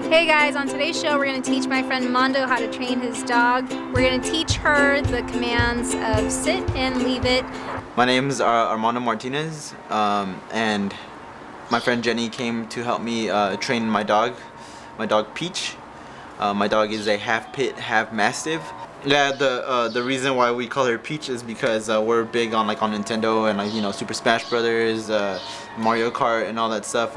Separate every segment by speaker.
Speaker 1: Hey guys, on today's show we're going to teach my friend Mondo how to train his dog. We're going to teach her the commands of sit and leave it.
Speaker 2: My name's Armando Martinez, and my friend Jenny came to help me train my dog Peach. My dog is a half pit, half mastiff. Yeah, the reason why we call her Peach is because we're big on on Nintendo and Super Smash Brothers, Mario Kart, and all that stuff.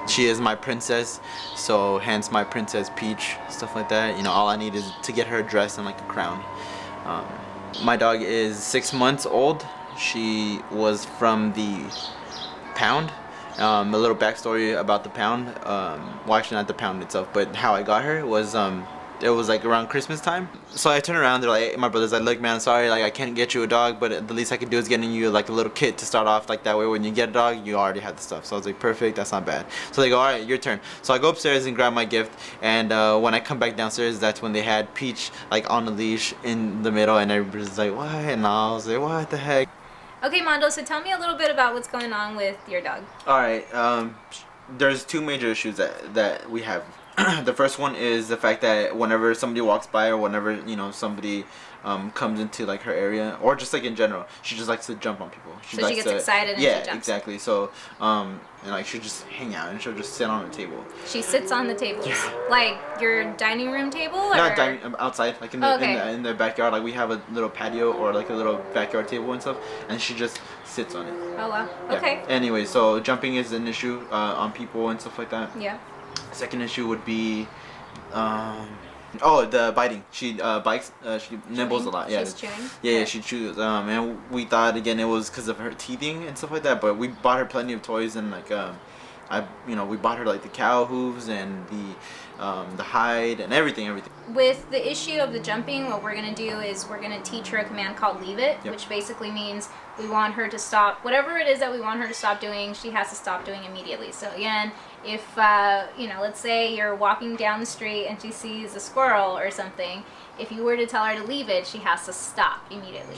Speaker 2: She is my princess, so hence my Princess Peach, stuff like that. All I need is to get her dressed in like a crown. My dog is 6 months old. She was from the pound. A little backstory about the pound. Well, actually not the pound itself, but how I got her was it was like around Christmas time. So I turn around, they're like, my brother's like, look man, sorry, I can't get you a dog, but the least I can do is getting you like a little kit to start off, like that way when you get a dog, you already have the stuff. So I was like, perfect, that's not bad. So they go, alright, your turn. So I go upstairs and grab my gift, and when I come back downstairs, that's when they had Peach like on the leash in the middle, and everybody's like, what? And I was like, what the heck?
Speaker 1: Okay Mondo, so tell me a little bit about what's going on with your dog.
Speaker 2: Alright, there's two major issues that we have. The first one is the fact that whenever somebody walks by, or whenever somebody comes into like her area, or just like in general, she just likes to jump on people.
Speaker 1: She gets excited and
Speaker 2: yeah,
Speaker 1: she jumps.
Speaker 2: Exactly. So and like she'll just hang out and she'll just sit on the table.
Speaker 1: She sits on the tables, like your dining room table, or
Speaker 2: not dining, outside, like in the,
Speaker 1: okay.
Speaker 2: in the backyard. Like we have a little patio or like a little backyard table and stuff, and she just sits on it.
Speaker 1: Oh wow.
Speaker 2: Yeah.
Speaker 1: Okay.
Speaker 2: Anyway, so jumping is an issue on people and stuff like that.
Speaker 1: Yeah.
Speaker 2: Second issue would be, the biting. She bites. She nibbles a lot. Yeah.
Speaker 1: She's chewing.
Speaker 2: Yeah, she chews. And we thought again it was because of her teething and stuff like that. But we bought her plenty of toys, and we bought her like the cow hooves and the hide and everything.
Speaker 1: With the issue of the jumping, what we're going to do is we're going to teach her a command called leave it, which basically means we want her to stop whatever it is that we want her to stop doing. She has to stop doing immediately. So again, if let's say you're walking down the street and she sees a squirrel or something, if you were to tell her to leave it, she has to stop immediately.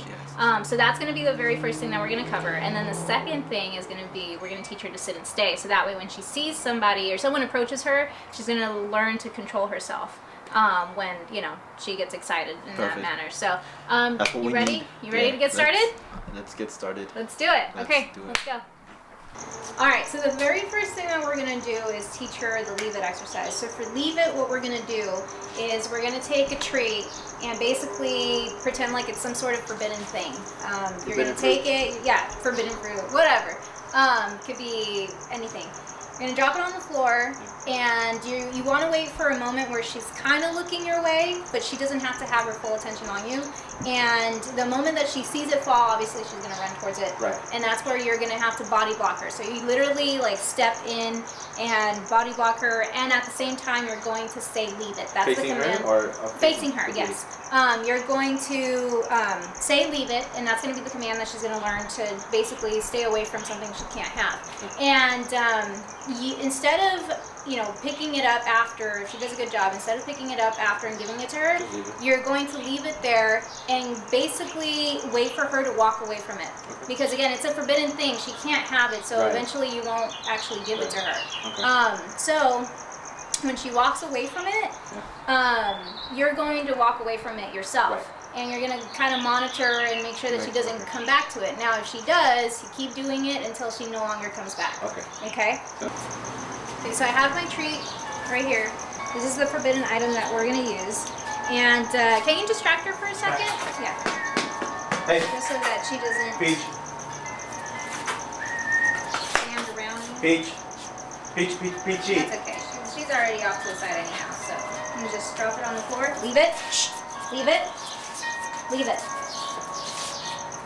Speaker 1: So that's going to be the very first thing that we're going to cover. And then the second thing is going to be, we're going to teach her to sit and stay. So that way when she sees somebody or someone approaches her, she's going to learn to control herself when, she gets excited in that manner. So you ready?
Speaker 2: Need.
Speaker 1: You ready to get started?
Speaker 2: Let's get started.
Speaker 1: Let's do it. Let's go. Alright, so the very first thing that we're going to do is teach her the leave it exercise. So for leave it, what we're going to do is we're going to take a treat and basically pretend like it's some sort of forbidden thing. You're going to take it, forbidden fruit, whatever. Could be anything. You're going to drop it on the floor, and you want to wait for a moment where she's kind of looking your way, but she doesn't have to have her full attention on you. And the moment that she sees it fall, obviously she's going to run towards it.
Speaker 2: Right.
Speaker 1: And that's where you're going to have to body block her. So you literally step in and body block her, and at the same time you're going to say leave it. That's
Speaker 2: facing
Speaker 1: the command.
Speaker 2: Her or
Speaker 1: facing her, yes. You're going to say leave it, and that's going to be the command that she's going to learn to basically stay away from something she can't have. And instead of picking it up after, if she does a good job, instead of picking it up after and giving it to her, you're going to leave it there and basically wait for her to walk away from it. Because again, it's a forbidden thing. She can't have it, so eventually you won't actually give it to her. So when she walks away from it, you're going to walk away from it yourself. And you're going to kind of monitor and make sure that she doesn't come back to it. Now, if she does, you keep doing it until she no longer comes back. Okay? Okay, so I have my treat right here. This is the forbidden item that we're going to use. And can you distract her for a second? Yeah.
Speaker 2: Hey.
Speaker 1: Just so that she doesn't
Speaker 2: Peach.
Speaker 1: stand around you.
Speaker 2: Peachy.
Speaker 1: That's okay. She's already off to the side anyhow, so you just drop it on the floor. Leave it. Leave it. Leave it.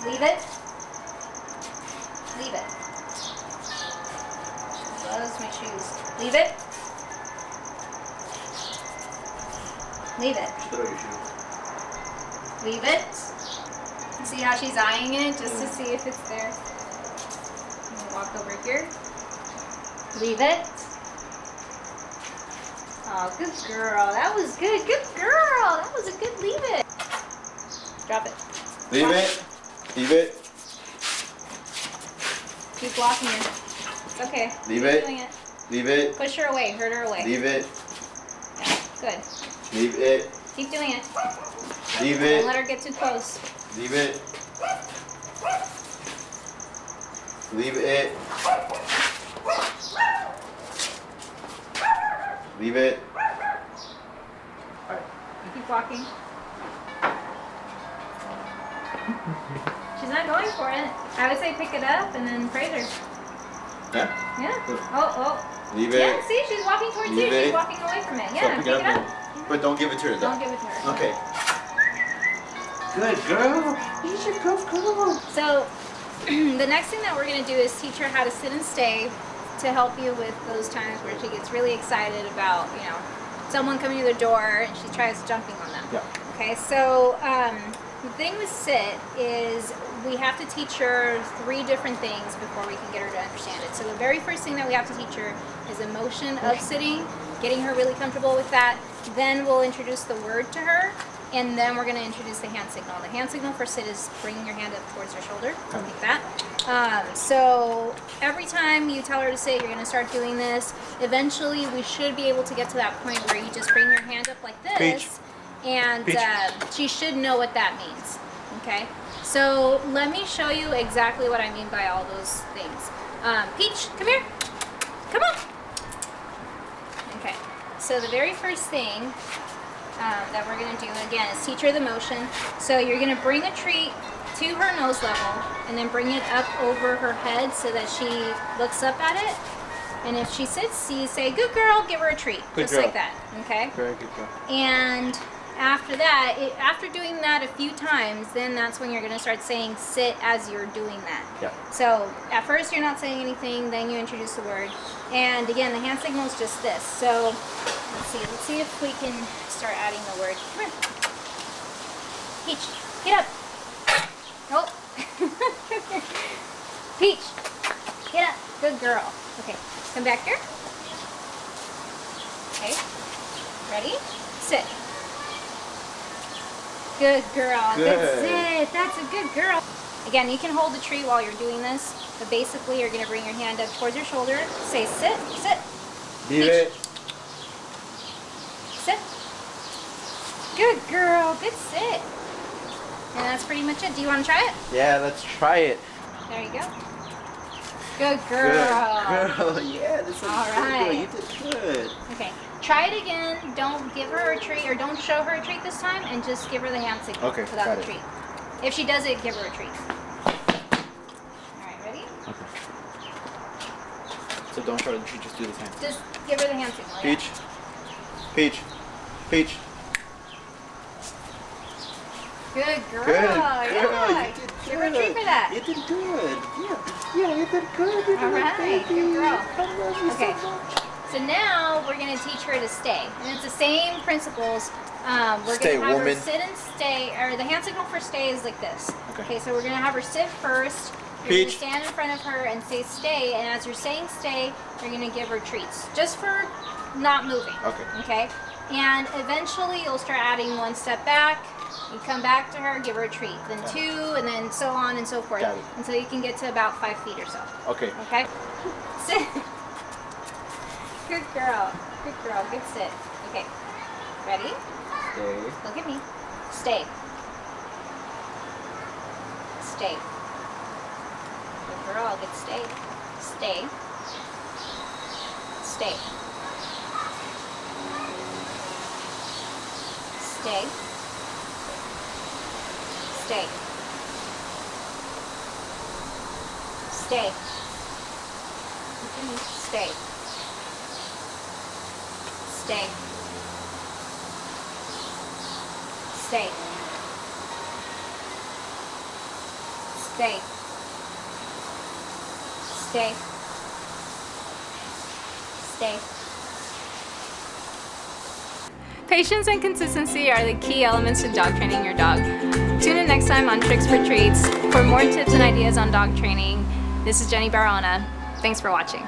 Speaker 1: Leave it. Leave it. She loves my shoes. Leave it. Leave it. Leave it. See how she's eyeing it just to see if it's there. I'm gonna walk over here. Leave it. Oh, good girl. That was good. Good girl. That was a good leave it. Drop it.
Speaker 2: Leave it. Leave it.
Speaker 1: Keep blocking her. It's okay.
Speaker 2: Leave
Speaker 1: Keep
Speaker 2: it.
Speaker 1: doing it.
Speaker 2: Leave it.
Speaker 1: Push her away. Hurt her away.
Speaker 2: Leave it.
Speaker 1: Yeah, good.
Speaker 2: Leave it.
Speaker 1: Keep doing it.
Speaker 2: Leave it.
Speaker 1: Don't let her get too close.
Speaker 2: Leave it. Leave it. Leave it.
Speaker 1: Keep walking. She's not going for it. I would say pick it up and then praise her.
Speaker 2: Yeah?
Speaker 1: Yeah. Oh.
Speaker 2: Leave it.
Speaker 1: Yeah, see, she's walking towards
Speaker 2: Leave
Speaker 1: you.
Speaker 2: it.
Speaker 1: She's walking away from it.
Speaker 2: So
Speaker 1: Yeah, pick it up.
Speaker 2: But don't give it to her though.
Speaker 1: Don't give it to her.
Speaker 2: Okay. Good girl. She's a good girl.
Speaker 1: So the next thing that we're going to do is teach her how to sit and stay to help you with those times where she gets really excited about, someone coming to the door and she tries jumping on them.
Speaker 2: Yeah.
Speaker 1: Okay, so the thing with sit is we have to teach her 3 different things before we can get her to understand it. So the very first thing that we have to teach her is the motion of sitting, getting her really comfortable with that. Then we'll introduce the word to her, and then we're going to introduce the hand signal. The hand signal for sit is bringing your hand up towards her shoulder, like that. So every time you tell her to sit, you're going to start doing this. Eventually, we should be able to get to that point where you just bring your hand up like this,
Speaker 2: Peach.
Speaker 1: and
Speaker 2: Peach.
Speaker 1: she should know what that means. Okay? So let me show you exactly what I mean by all those things. Peach, come here. Come on. Okay. So the very first thing that we're going to do, again, is teach her the motion. So you're going to bring a treat to her nose level and then bring it up over her head so that she looks up at it. And if she sits, you say, good girl, give her a treat.
Speaker 2: Good
Speaker 1: just
Speaker 2: girl.
Speaker 1: like that. Okay?
Speaker 2: Very good girl.
Speaker 1: And after that, after doing that a few times, then that's when you're going to start saying sit as you're doing that.
Speaker 2: Yeah.
Speaker 1: So at first you're not saying anything, then you introduce the word. And again, the hand signal is just this. So let's see if we can start adding the word. Come here. Peach, get up. Oh. Peach, get up. Good girl. Okay, come back here. Okay, ready? Sit. Good girl.
Speaker 2: Good.
Speaker 1: That's it. That's a good girl. Again, you can hold the treat while you're doing this, but basically you're going to bring your hand up towards your shoulder. Say sit, sit.
Speaker 2: Leave it.
Speaker 1: Sit. Good girl. Good sit. And that's pretty much it. Do you want to try it?
Speaker 2: Yeah, let's try it.
Speaker 1: There you go. Good girl.
Speaker 2: Good girl. Yeah, this is
Speaker 1: All
Speaker 2: good.
Speaker 1: right.
Speaker 2: You did good.
Speaker 1: Okay. Try it again. Don't give her a treat, or don't show her a treat this time, and just give her the hand signal
Speaker 2: Okay,
Speaker 1: without
Speaker 2: got
Speaker 1: the
Speaker 2: it.
Speaker 1: treat. If she does it, give her a treat. All right, ready?
Speaker 2: Okay. So don't try to treat, just do the same.
Speaker 1: Just give her the hand signal. yeah.
Speaker 2: Peach. Peach. Peach.
Speaker 1: Good girl.
Speaker 2: Good
Speaker 1: Yeah.
Speaker 2: girl. You did
Speaker 1: Give her a treat
Speaker 2: good.
Speaker 1: for that.
Speaker 2: You did good. Yeah, you did good. You
Speaker 1: All
Speaker 2: did
Speaker 1: right,
Speaker 2: baby.
Speaker 1: good girl.
Speaker 2: I love you
Speaker 1: Okay.
Speaker 2: so much.
Speaker 1: So now we're going to teach her to stay. And it's the same principles. We're
Speaker 2: Stay,
Speaker 1: going to have
Speaker 2: woman.
Speaker 1: her sit and stay, or the hand signal for stay is like this.
Speaker 2: Okay.
Speaker 1: So we're going to have her sit first. You're going to
Speaker 2: Peach.
Speaker 1: stand in front of her and say stay. And as you're saying stay, you're going to give her treats. Just for not moving.
Speaker 2: Okay.
Speaker 1: Okay? And eventually you'll start adding 1 step back. You come back to her, give her a treat. Then 2, and then so on and so forth.
Speaker 2: Got it.
Speaker 1: Until you can get to about 5 feet or so.
Speaker 2: Okay.
Speaker 1: Okay? Sit. Good girl. Good girl. Good sit. Okay. Ready?
Speaker 2: Stay.
Speaker 1: Look at me. Stay. Stay. Good girl. Good stay. Stay. Stay. Stay. Stay. Stay. Stay. Stay. Stay. Stay. Stay. Stay. Patience and consistency are the key elements to dog training your dog. Tune in next time on Tricks for Treats for more tips and ideas on dog training. This is Jenny Barahona. Thanks for watching.